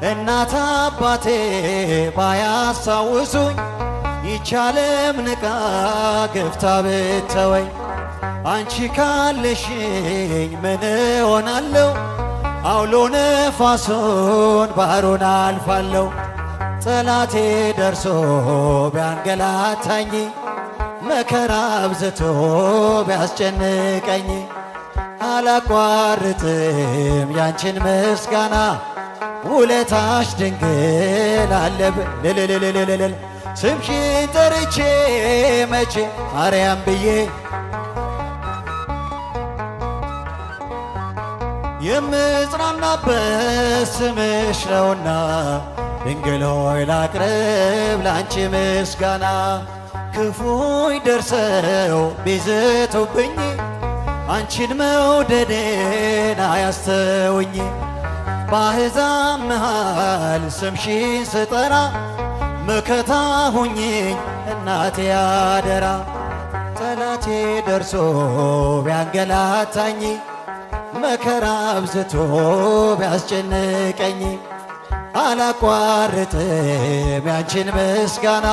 እናት አባቴ ባያስታውሱኝ ይቻለም ንቃ ገፍታ ብተወኝ አንቺ ካለሽኝ ምን ሆናለሁ አውሎ ነፋሱን ባህሩን አልፋለሁ ጠላቴ ደርሶ ቢያንገላታኝ መከራ አብዝቶ ቢያስጨንቀኝ አላቋርጥም ያንቺን ምስጋና ውለታሽ ድንግል አለብ ልልልልልልል ስምሽን ጠርቼ መቼ ማርያም ብዬ የምጽናናበት ስምሽ ነውና ድንግል ሆይ ላቅርብ ላንቺ ምስጋና ክፉይ ደርሰው ቢዝቱብኝ አንቺን መውደዴን አያስተውኝ በአሕዛብ መሃል ስምሽን ስጠራ መከታ ሁኚኝ እናቴ አደራ ጠላቴ ደርሶ ቢያንገላታኝ መከራ አብዝቶ ቢያስጨንቀኝ አላቋርጥም ያንቺን ምስጋና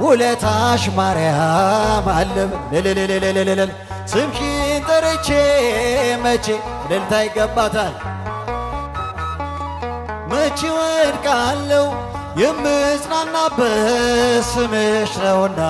ውለታሽ ማርያም አለብ ልልልልልልል ስምሽን ጠርቼ መቼ እልልታ ይገባታል መቼ ወድቃለሁ የምጽናናበት ስምሽ ነውና